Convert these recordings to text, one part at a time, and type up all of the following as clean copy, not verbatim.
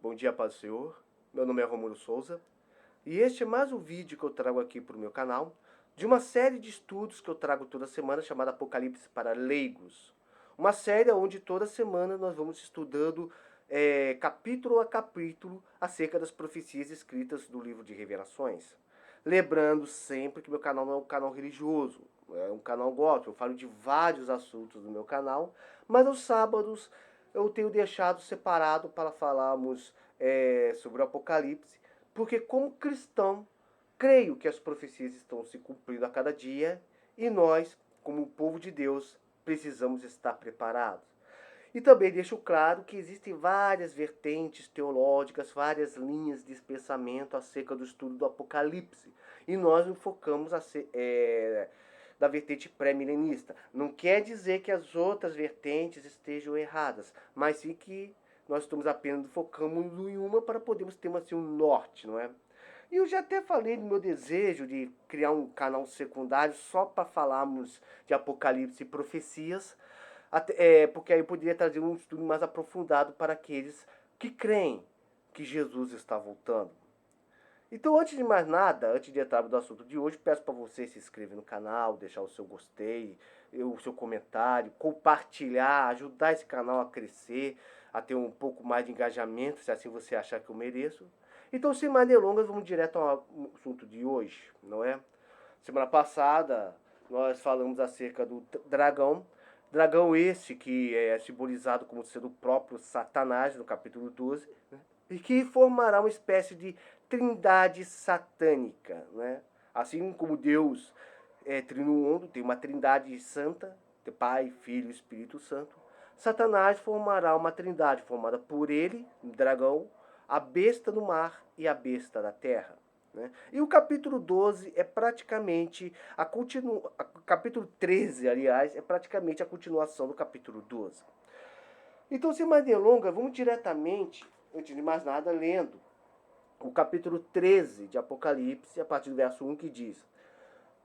Bom dia, paz do Senhor. Meu nome é Romulo Souza e este é mais um vídeo que eu trago aqui para o meu canal de uma série de estudos que eu trago toda semana chamada Apocalipse para Leigos. Uma série onde toda semana nós vamos estudando capítulo a capítulo acerca das profecias escritas do livro de Revelações. Lembrando sempre que meu canal não é um canal religioso, é um canal gospel. Eu falo de vários assuntos no meu canal, mas aos sábados eu tenho deixado separado para falarmos sobre o Apocalipse, porque como cristão, creio que as profecias estão se cumprindo a cada dia e nós, como povo de Deus, precisamos estar preparados. E também deixo claro que existem várias vertentes teológicas, várias linhas de pensamento acerca do estudo do Apocalipse. E nós nos focamos da vertente pré-milenista. Não quer dizer que as outras vertentes estejam erradas, mas sim que nós estamos apenas focando em uma para podermos ter assim, um norte, não é? E eu já até falei do meu desejo de criar um canal secundário só para falarmos de Apocalipse e profecias, porque aí eu poderia trazer um estudo mais aprofundado para aqueles que creem que Jesus está voltando. Então, antes de mais nada, antes de entrar no assunto de hoje, peço para você se inscrever no canal, deixar o seu gostei, o seu comentário, compartilhar, ajudar esse canal a crescer, a ter um pouco mais de engajamento, se assim você achar que eu mereço. Então, sem mais delongas, vamos direto ao assunto de hoje, não é? Semana passada, nós falamos acerca do dragão. Dragão esse que é simbolizado como sendo o próprio Satanás, no capítulo 12, né? E que formará uma espécie de trindade satânica, né? Assim como Deus é triuno, tem uma trindade santa, Pai, Filho e Espírito Santo. Satanás formará uma trindade formada por ele, o dragão, a besta do mar e a besta da terra. Né? E o capítulo 12 é praticamente capítulo 13, aliás, é praticamente a continuação do capítulo 12. Então, sem mais delongas, vamos diretamente, antes de mais nada, lendo o capítulo 13 de Apocalipse, a partir do verso 1, que diz: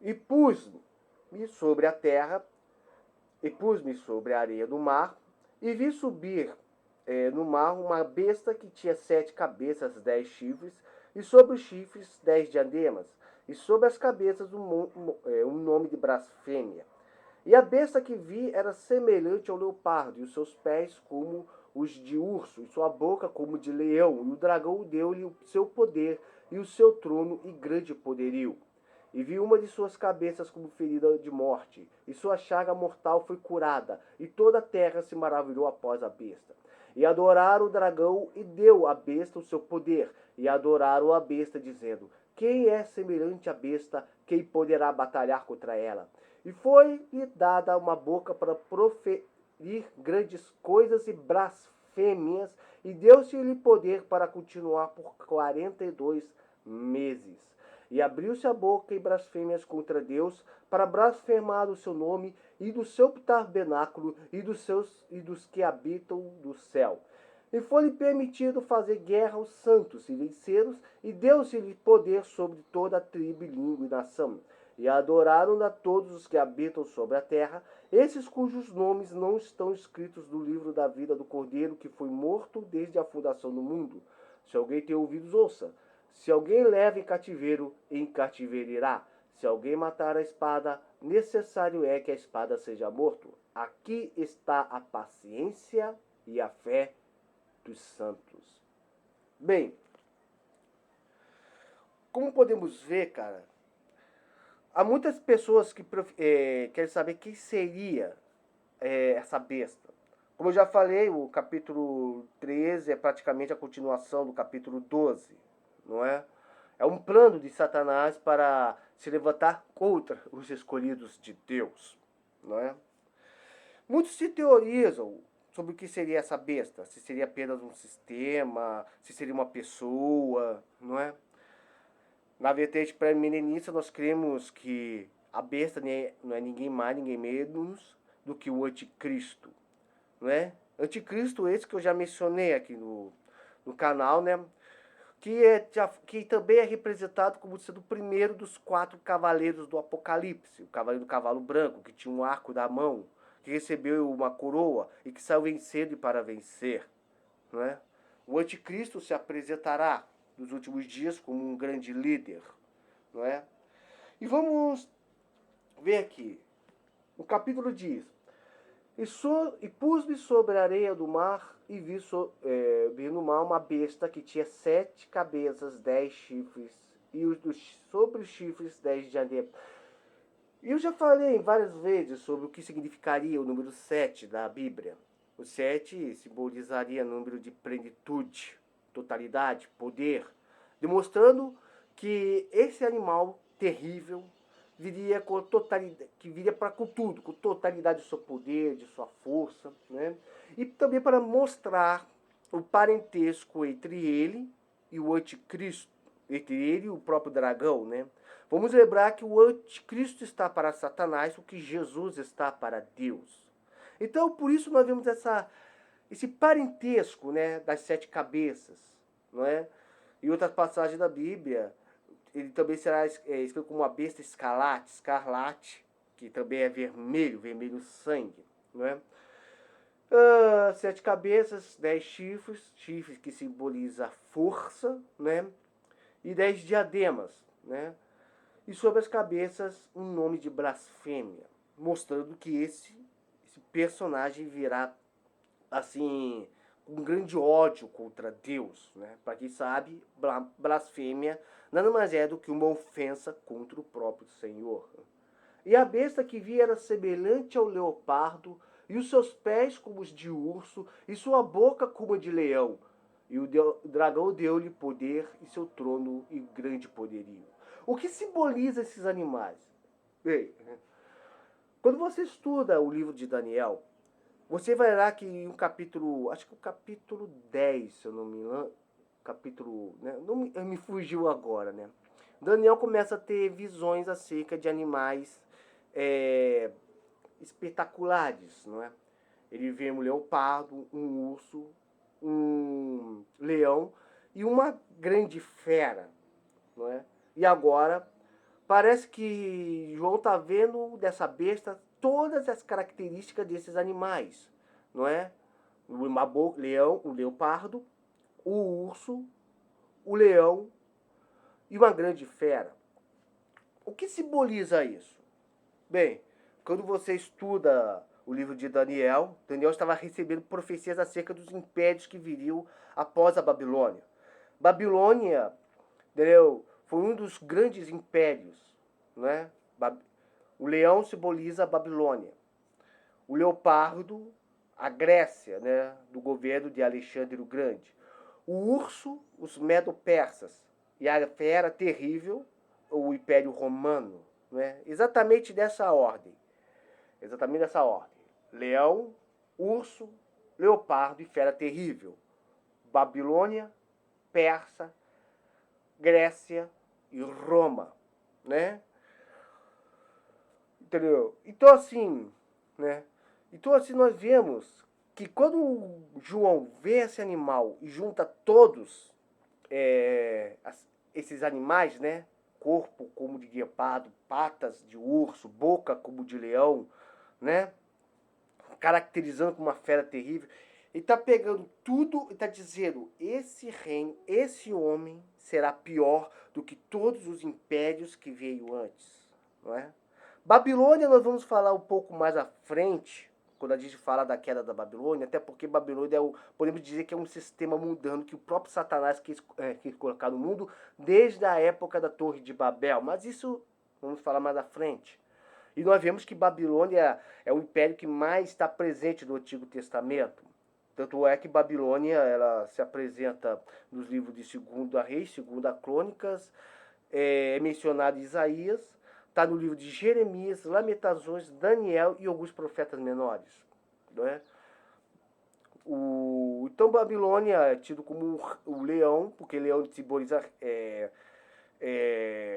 E pus-me sobre a terra, e pus-me sobre a areia do mar, e vi subir no mar uma besta que tinha 7 cabeças, 10 chifres, e sobre os chifres 10 diademas, e sobre as cabeças um nome de blasfêmia. E a besta que vi era semelhante ao leopardo, e os seus pés como os de urso, e sua boca como de leão, e o dragão deu-lhe o seu poder, e o seu trono e grande poderio. E vi uma de suas cabeças como ferida de morte, e sua chaga mortal foi curada, e toda a terra se maravilhou após a besta. E adoraram o dragão, e deu à besta o seu poder, e adoraram a besta, dizendo: Quem é semelhante à besta, quem poderá batalhar contra ela? E foi-lhe dada uma boca para proferir grandes coisas e blasfêmias, e deu-se-lhe poder para continuar por 42 meses. E abriu-se a boca em blasfêmias contra Deus, para blasfemar o seu nome e do seu tabernáculo e dos que habitam do céu. E foi-lhe permitido fazer guerra aos santos e vencê-los, e deu-se-lhe poder sobre toda a tribo, língua e nação. E adoraram a todos os que habitam sobre a terra, esses cujos nomes não estão escritos no livro da vida do Cordeiro, que foi morto desde a fundação do mundo. Se alguém tem ouvidos, ouça. Se alguém leva em cativeiro irá. Se alguém matar a espada, necessário é que a espada seja morto. Aqui está a paciência e a fé dos santos. Bem, como podemos ver, cara, há muitas pessoas que querem saber quem seria essa besta. Como eu já falei, o capítulo 13 é praticamente a continuação do capítulo 12, não é? É um plano de Satanás para se levantar contra os escolhidos de Deus, não é? Muitos se teorizam sobre o que seria essa besta, se seria apenas um sistema, se seria uma pessoa, não é? Na vertente pré-milenista, nós cremos que a besta não é ninguém mais, ninguém menos do que o anticristo, não é? Anticristo esse que eu já mencionei aqui no canal, né? Que também é representado como sendo o primeiro dos 4 cavaleiros do Apocalipse. O cavaleiro do cavalo branco, que tinha um arco da mão, que recebeu uma coroa e que saiu vencendo e para vencer, não é? O anticristo se apresentará nos últimos dias como um grande líder, não é? E vamos ver aqui. O capítulo diz: E pus-me sobre a areia do mar, e vi no mar uma besta que tinha 7 cabeças, 10 chifres, e sobre os chifres 10 diademas. E eu já falei várias vezes sobre o que significaria o número 7 da Bíblia. O 7 simbolizaria o número de plenitude, totalidade, poder, demonstrando que esse animal terrível viria com totalidade, que viria para com tudo, com totalidade do seu poder, de sua força, né? E também para mostrar o parentesco entre ele e o anticristo, entre ele e o próprio dragão, né? Vamos lembrar que o anticristo está para Satanás, o que Jesus está para Deus. Então, por isso nós vemos esse parentesco, né, das 7 cabeças, não é? Em outras passagens da Bíblia, ele também será escrito como uma besta escarlate, que também é vermelho, vermelho sangue, não é? 7 cabeças, 10 chifres, chifres que simboliza a força, né? E 10 diademas, né? E sobre as cabeças um nome de blasfêmia, mostrando que esse personagem virá assim um grande ódio contra Deus, né? Para quem sabe, blasfêmia nada mais é do que uma ofensa contra o próprio Senhor. E a besta que vi era semelhante ao leopardo, e os seus pés como os de urso, e sua boca como a de leão. E o dragão deu-lhe poder e seu trono e grande poderio. O que simboliza esses animais? Bem, quando você estuda o livro de Daniel, você vai lá que em um capítulo, acho que o capítulo 10, se eu não me engano, capítulo, né, não me fugiu agora, né? Daniel começa a ter visões acerca de animais espetaculares, não é? Ele vê um leopardo, um urso, um leão e uma grande fera, não é? E agora parece que João está vendo dessa besta todas as características desses animais, não é? Leão, o leopardo, o urso, o leão e uma grande fera. O que simboliza isso? Bem, quando você estuda o livro de Daniel, Daniel estava recebendo profecias acerca dos impérios que viriam após a Babilônia. Babilônia, entendeu? Foi um dos grandes impérios, né? O leão simboliza a Babilônia. O leopardo, a Grécia, né? Do governo de Alexandre o Grande. O urso, os medo-persas. E a fera terrível, o Império Romano, né? Exatamente dessa ordem. Exatamente dessa ordem. Leão, urso, leopardo e fera terrível. Babilônia, Persa, Grécia e Roma, né? Entendeu? Então assim, né? Então assim nós vemos que quando João vê esse animal e junta todos esses animais, né? Corpo como de guepardo, patas de urso, boca como de leão, né? Caracterizando como uma fera terrível. Ele está pegando tudo e está dizendo: esse reino, esse homem será pior do que todos os impérios que veio antes, não é? Babilônia nós vamos falar um pouco mais à frente, quando a gente fala da queda da Babilônia, até porque Babilônia podemos dizer que é um sistema mundano que o próprio Satanás quis colocar no mundo desde a época da Torre de Babel. Mas isso vamos falar mais à frente. E nós vemos que Babilônia é o império que mais está presente no Antigo Testamento. Tanto é que Babilônia ela se apresenta nos livros de 2 Reis, 2 Crônicas, é mencionado Isaías, está no livro de Jeremias, Lamentações, Daniel e alguns profetas menores. Não é? Então Babilônia é tido como o leão, porque leão simboliza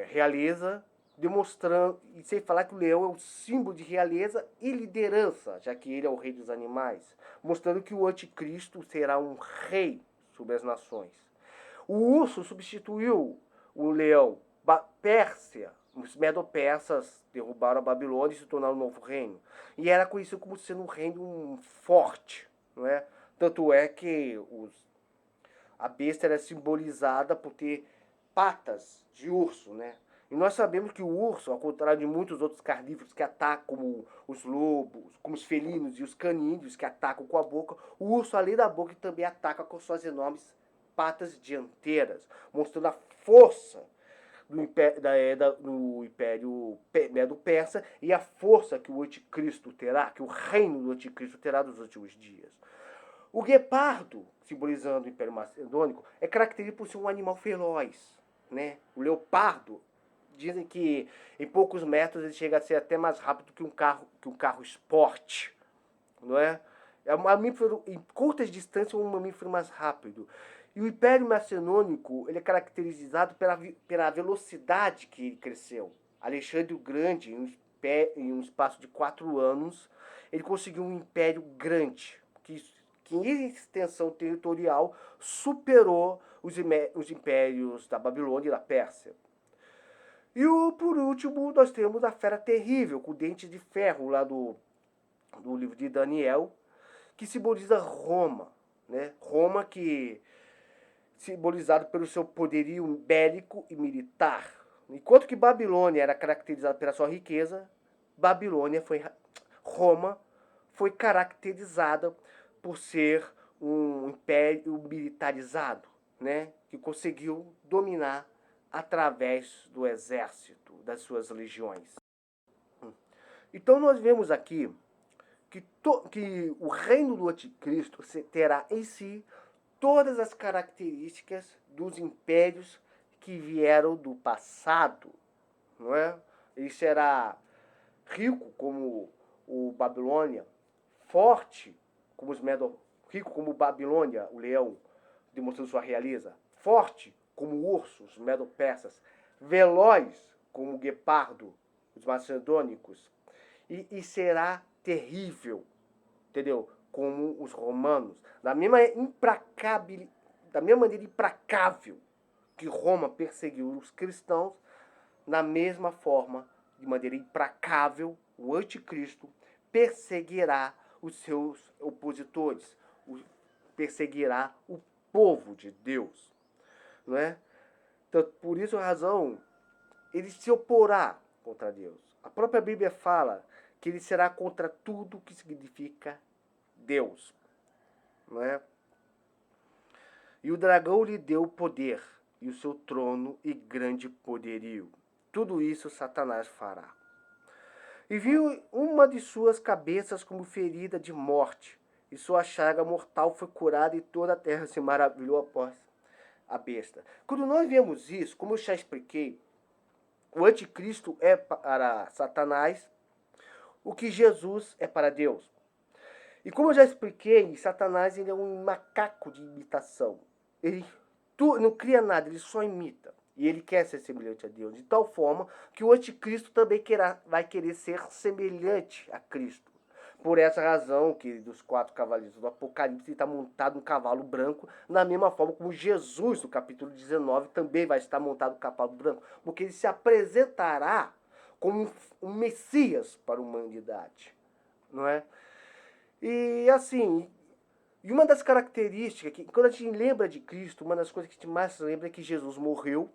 realeza, demonstrando, e sem falar que o leão é um símbolo de realeza e liderança, já que ele é o rei dos animais, mostrando que o anticristo será um rei sobre as nações. O urso substituiu o leão. Pérsia, os medo-persas derrubaram a Babilônia e se tornaram um novo reino. E era conhecido como sendo um reino forte, não é? Tanto é que A besta era simbolizada por ter patas de urso, né? E nós sabemos que o urso, ao contrário de muitos outros carnívoros que atacam, como os lobos, como os felinos e os canídeos que atacam com a boca, o urso, além da boca, também ataca com suas enormes patas dianteiras, mostrando a força do Império Medo-Persa e a força que o anticristo terá, que o reino do anticristo terá nos últimos dias. O guepardo, simbolizando o Império Macedônico, é característico por ser um animal feroz. Né? O leopardo, dizem que em poucos metros ele chega a ser até mais rápido que um carro esporte. Não é? É um mamífero, em curtas distâncias, um mamífero mais rápido. E o Império Macedônico ele é caracterizado pela velocidade que ele cresceu. Alexandre o Grande, em um espaço de 4 anos, ele conseguiu um império grande, que em extensão territorial superou os impérios da Babilônia e da Pérsia. E por último, nós temos a fera terrível, com dentes de ferro, lá do livro de Daniel, que simboliza Roma. Né? Roma que simbolizado pelo seu poderio bélico e militar. Enquanto que Babilônia era caracterizada pela sua riqueza, Roma foi caracterizada por ser um império militarizado, né? Que conseguiu dominar através do exército, das suas legiões. Então nós vemos aqui que o reino do anticristo terá em si todas as características dos impérios que vieram do passado, não é? Ele será rico como o Babilônia, forte como os Medo, rico como Babilônia, o leão, demonstrando sua realeza, forte como o urso, os Medo-Persas, veloz como o guepardo, os macedônicos, e será terrível, entendeu? Como os romanos, da mesma maneira implacável que Roma perseguiu os cristãos, na mesma forma, de maneira implacável, o anticristo perseguirá os seus opositores, perseguirá o povo de Deus, não é? Então, por isso a razão, ele se oporá contra Deus. A própria Bíblia fala que ele será contra tudo que significa Deus, não é? E o dragão lhe deu poder, e o seu trono e grande poderio. Tudo isso Satanás fará. E viu uma de suas cabeças como ferida de morte, e sua chaga mortal foi curada, e toda a terra se maravilhou após a besta. Quando nós vemos isso, como eu já expliquei, o anticristo é para Satanás o que Jesus é para Deus. E como eu já expliquei, Satanás ele é um macaco de imitação. Ele não cria nada, ele só imita. E ele quer ser semelhante a Deus. De tal forma que o anticristo também vai querer ser semelhante a Cristo. Por essa razão que dos 4 cavaleiros do Apocalipse está montado um cavalo branco, da mesma forma como Jesus, no capítulo 19, também vai estar montado um cavalo branco. Porque ele se apresentará como um Messias para a humanidade. Não é? E assim, e uma das características, que quando a gente lembra de Cristo, uma das coisas que a gente mais lembra é que Jesus morreu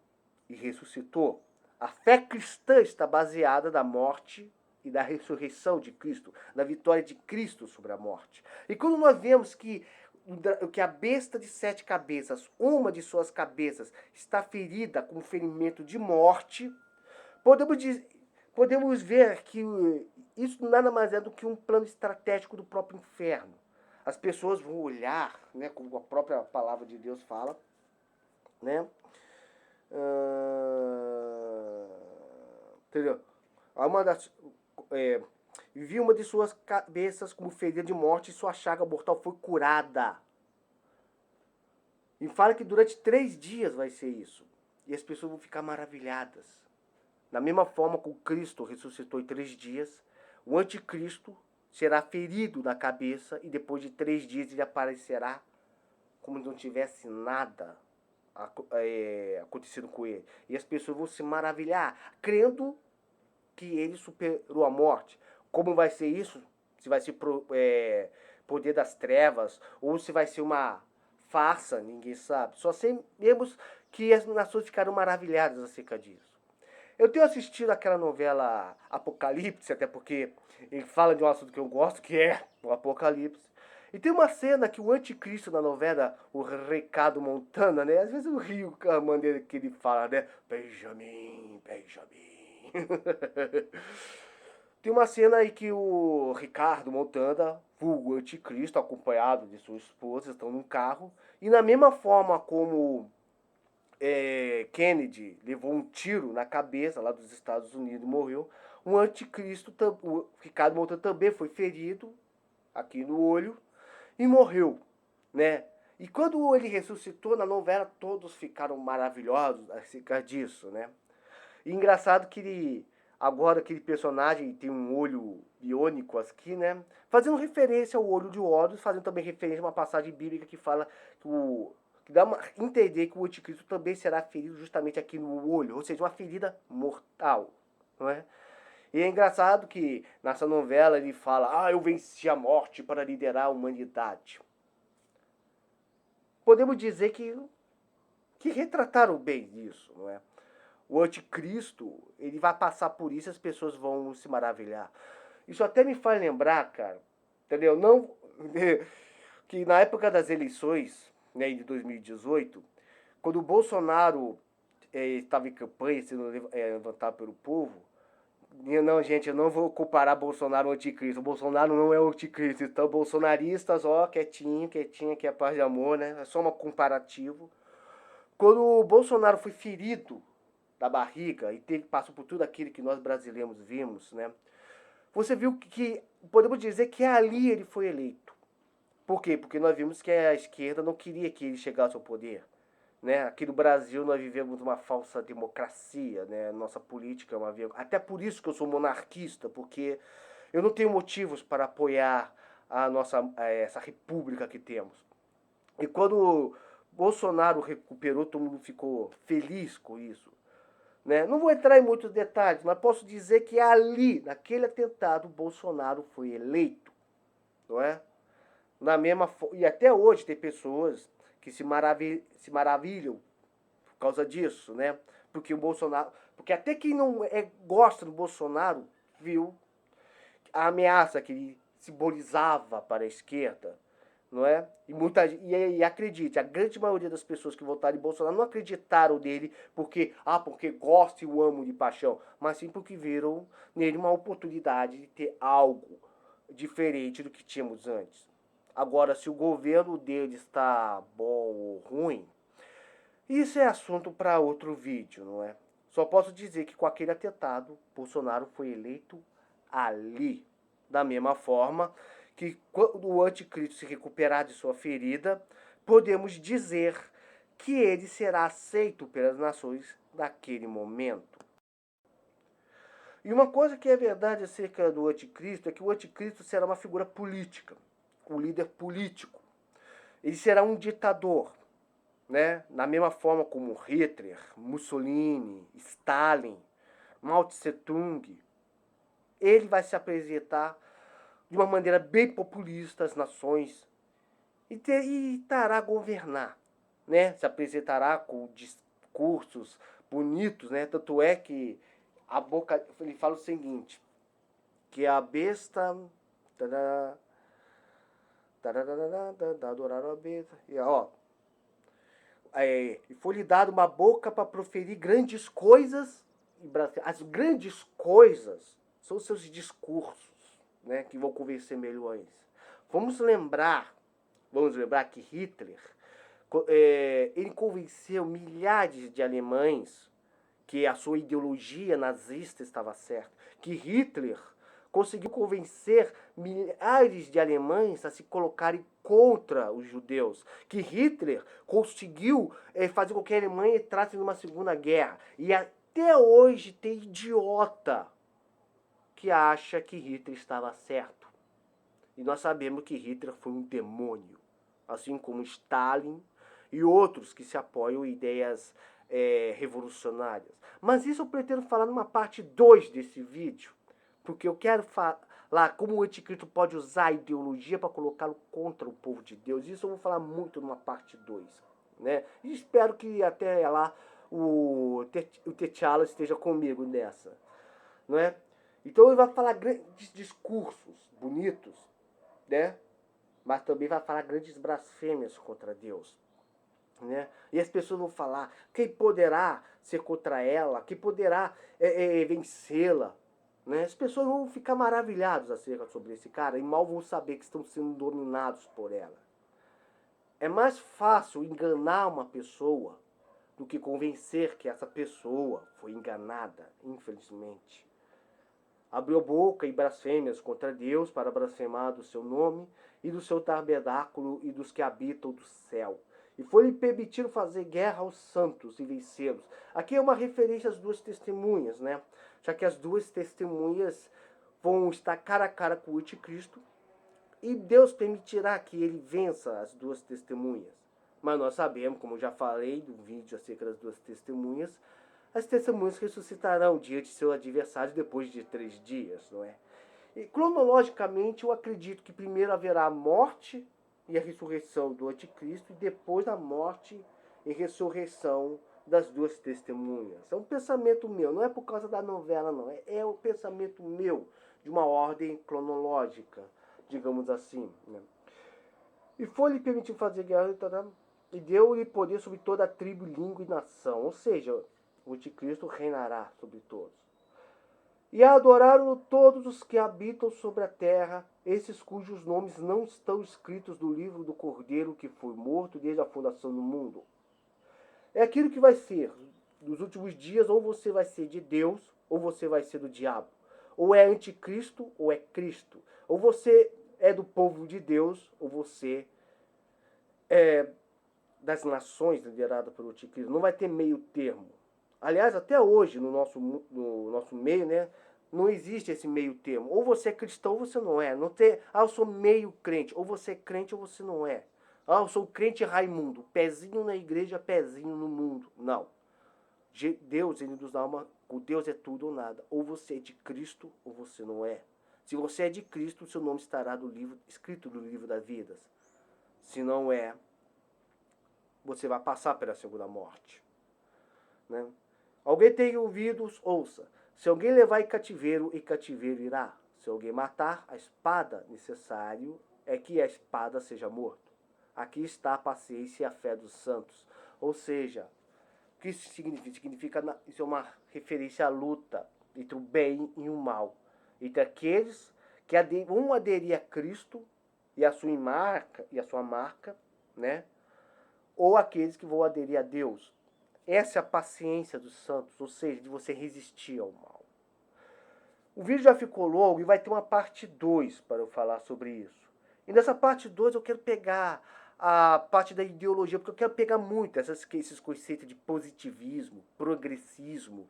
e ressuscitou. A fé cristã está baseada na morte e da ressurreição de Cristo, na vitória de Cristo sobre a morte. E quando nós vemos que a besta de 7 cabeças, uma de suas cabeças, está ferida com um ferimento de morte, podemos ver que isso nada mais é do que um plano estratégico do próprio inferno. As pessoas vão olhar, né, como a própria palavra de Deus fala, né? Entendeu? Vi uma de suas cabeças como ferida de morte, e sua chaga mortal foi curada. E fala que durante 3 dias vai ser isso. E as pessoas vão ficar maravilhadas. Da mesma forma que o Cristo ressuscitou em 3 dias, o anticristo será ferido na cabeça e depois de 3 dias ele aparecerá como se não tivesse nada acontecido com ele. E as pessoas vão se maravilhar, crendo que ele superou a morte. Como vai ser isso? Se vai ser poder das trevas ou se vai ser uma farsa, ninguém sabe. Só sabemos que as nações ficaram maravilhadas acerca disso. Eu tenho assistido aquela novela Apocalipse, até porque ele fala de um assunto que eu gosto, que é o Apocalipse. E tem uma cena que o anticristo na novela, o Ricardo Montana, né? Às vezes eu rio com a maneira que ele fala, né? Benjamin, Benjamin. Tem uma cena aí que o Ricardo Montana, o anticristo, acompanhado de sua esposa, estão num carro. E na mesma forma como Kennedy levou um tiro na cabeça lá dos Estados Unidos e morreu, o anticristo, o Ricardo Montana também foi ferido aqui no olho e morreu, né? E quando ele ressuscitou na novela, todos ficaram maravilhosos acerca disso, né? E engraçado que ele, agora aquele personagem tem um olho biônico aqui, né? Fazendo referência ao olho de Horus, fazendo também referência a uma passagem bíblica que fala que dá a entender que o anticristo também será ferido justamente aqui no olho, ou seja, uma ferida mortal, não é? E é engraçado que nessa novela ele fala: eu venci a morte para liderar a humanidade. Podemos dizer que retrataram bem isso, não é? O anticristo, ele vai passar por isso e as pessoas vão se maravilhar. Isso até me faz lembrar, cara, entendeu? Não, que na época das eleições, né, de 2018, quando o Bolsonaro estava em campanha, sendo levantado pelo povo, não, gente, eu não vou comparar Bolsonaro ao anticristo. O Bolsonaro não é o anticristo. Então, bolsonaristas, ó, quietinho, quietinho, que é paz de amor, né? É só um comparativo. Quando o Bolsonaro foi ferido da barriga e passou por tudo aquilo que nós brasileiros vimos, né? Você viu que podemos dizer que ali ele foi eleito. Por quê? Porque nós vimos que a esquerda não queria que ele chegasse ao poder. Né? Aqui no Brasil nós vivemos uma falsa democracia, né? Nossa política é uma... Até por isso que eu sou monarquista, porque eu não tenho motivos para apoiar essa república que temos. E quando Bolsonaro recuperou, todo mundo ficou feliz com isso. Né? Não vou entrar em muitos detalhes, mas posso dizer que ali, naquele atentado, Bolsonaro foi eleito. Não é? E até hoje tem pessoas que se maravilham por causa disso, né? Porque o Bolsonaro, porque até quem não gosta do Bolsonaro viu a ameaça que ele simbolizava para a esquerda, não é? E acredite, a grande maioria das pessoas que votaram em Bolsonaro não acreditaram nele porque gostam e o amam de paixão, mas sim porque viram nele uma oportunidade de ter algo diferente do que tínhamos antes. Agora, se o governo dele está bom ou ruim, isso é assunto para outro vídeo, não é? Só posso dizer que com aquele atentado, Bolsonaro foi eleito ali. Da mesma forma que quando o anticristo se recuperar de sua ferida, podemos dizer que ele será aceito pelas nações naquele momento. E uma coisa que é verdade acerca do anticristo é que o anticristo será uma figura política, um líder político. Ele será um ditador, né? Na mesma forma como Hitler, Mussolini, Stalin, Mao Tse Tung. Ele vai se apresentar de uma maneira bem populista às nações e tentará governar, né? Se apresentará com discursos bonitos, né? Tanto é que a boca, ele fala o seguinte, que a besta adoraram a besta, e ó, foi lhe dado uma boca para proferir grandes coisas. As grandes coisas são seus discursos, né, que vão convencer milhões. Vamos lembrar que Hitler, ele convenceu milhares de alemães que a sua ideologia nazista estava certa. Que Hitler conseguiu convencer milhares de alemães a se colocarem contra os judeus. Que Hitler conseguiu fazer com que a Alemanha entrasse numa segunda guerra. E até hoje tem idiota que acha que Hitler estava certo. E nós sabemos que Hitler foi um demônio. Assim como Stalin e outros que se apoiam em ideias revolucionárias. Mas isso eu pretendo falar numa parte 2 desse vídeo. Porque eu quero lá como o anticristo pode usar a ideologia para colocá-lo contra o povo de Deus. Isso eu vou falar muito numa parte 2, né? E espero que até lá o T'Challa esteja comigo nessa, não é? Então ele vai falar grandes discursos bonitos, né? Mas também vai falar grandes blasfêmias contra Deus, né? E as pessoas vão falar: quem poderá ser contra ela? Quem poderá vencê-la? Né? As pessoas vão ficar maravilhadas acerca sobre esse cara e mal vão saber que estão sendo dominados por ela. É mais fácil enganar uma pessoa do que convencer que essa pessoa foi enganada, infelizmente. Abriu a boca em blasfêmias contra Deus para blasfemar do seu nome e do seu tabernáculo e dos que habitam do céu. E foi-lhe permitido fazer guerra aos santos e vencê-los. Aqui é uma referência às duas testemunhas, né? Já que as duas testemunhas vão estar cara a cara com o anticristo e Deus permitirá que ele vença as duas testemunhas. Mas nós sabemos, como já falei no vídeo acerca das duas testemunhas, as testemunhas ressuscitarão diante de seu adversário depois de 3 dias, não é? E cronologicamente eu acredito que primeiro haverá a morte e a ressurreição do anticristo e depois a morte e ressurreição das duas testemunhas. É um pensamento meu, não é por causa da novela não, é o pensamento meu de uma ordem cronológica, digamos assim, né? E foi-lhe permitido fazer guerra e deu-lhe poder sobre toda a tribo, língua e nação, ou seja, o anticristo reinará sobre todos. E adoraram todos os que habitam sobre a terra, esses cujos nomes não estão escritos no livro do Cordeiro que foi morto desde a fundação do mundo. É aquilo que vai ser. Nos últimos dias, ou você vai ser de Deus, ou você vai ser do diabo. Ou é anticristo, ou é Cristo. Ou você é do povo de Deus, ou você é das nações liderada pelo anticristo. Não vai ter meio termo. Aliás, até hoje, no nosso meio, né, não existe esse meio termo. Ou você é cristão ou você não é. Não tem, eu sou meio crente. Ou você é crente ou você não é. Eu sou crente Raimundo. Pezinho na igreja, pezinho no mundo. Não. Deus, ele nos dá uma... O Deus é tudo ou nada. Ou você é de Cristo ou você não é. Se você é de Cristo, seu nome estará escrito no livro das vidas. Se não é, você vai passar pela segunda morte. Né? Alguém tem ouvidos, ouça. Se alguém levar em cativeiro irá. Se alguém matar, a espada necessário é que a espada seja morto. Aqui está a paciência e a fé dos santos. Ou seja, o que isso significa? Significa, isso é uma referência à luta entre o bem e o mal. Entre aqueles que vão aderir a Cristo e a sua marca, né? Ou aqueles que vão aderir a Deus. Essa é a paciência dos santos, ou seja, de você resistir ao mal. O vídeo já ficou longo e vai ter uma parte 2 para eu falar sobre isso. E nessa parte 2 eu quero pegar a parte da ideologia, porque eu quero pegar muito esses conceitos de positivismo, progressismo,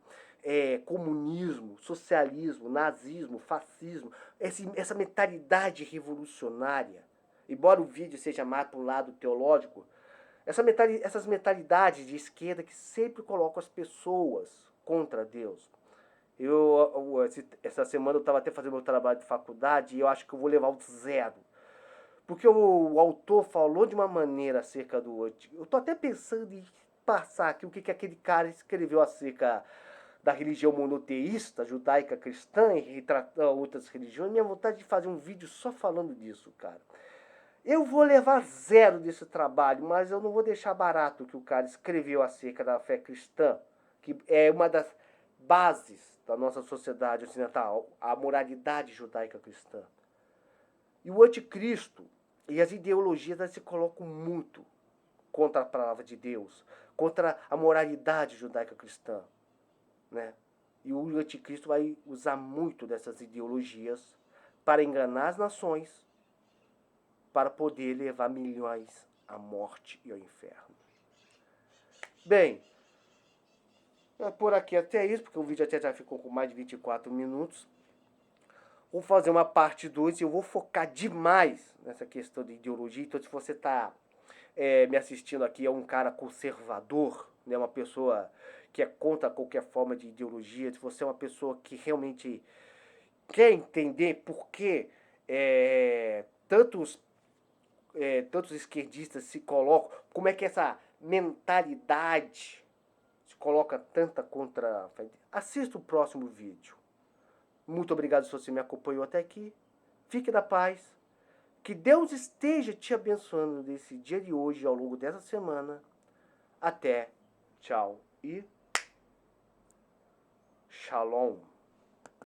comunismo, socialismo, nazismo, fascismo, essa mentalidade revolucionária. Embora o vídeo seja mais para o lado teológico, essas mentalidades de esquerda que sempre colocam as pessoas contra Deus. Essa semana eu estava até fazendo meu trabalho de faculdade e eu acho que eu vou levar o 0. Porque o autor falou de uma maneira acerca do outro. Eu estou até pensando em passar aqui o que aquele cara escreveu acerca da religião monoteísta, judaica cristã, e retratar outras religiões. Minha vontade de fazer um vídeo só falando disso, cara. Eu vou levar 0 desse trabalho, mas eu não vou deixar barato o que o cara escreveu acerca da fé cristã, que é uma das bases da nossa sociedade ocidental, a moralidade judaica cristã. E o anticristo e as ideologias se colocam muito contra a palavra de Deus, contra a moralidade judaica cristã, né? E o anticristo vai usar muito dessas ideologias para enganar as nações, para poder levar milhões à morte e ao inferno. Bem, é por aqui até isso, porque o vídeo até já ficou com mais de 24 minutos. Vou fazer uma parte 2 e eu vou focar demais nessa questão de ideologia. Então, se você está me assistindo aqui, é um cara conservador, né, uma pessoa que é contra qualquer forma de ideologia, se você é uma pessoa que realmente Quer entender por que tantos esquerdistas se colocam, como é que essa mentalidade se coloca tanta contra... Assista o próximo vídeo. Muito obrigado se você me acompanhou até aqui. Fique na paz. Que Deus esteja te abençoando nesse dia de hoje e ao longo dessa semana. Até. Tchau e Shalom.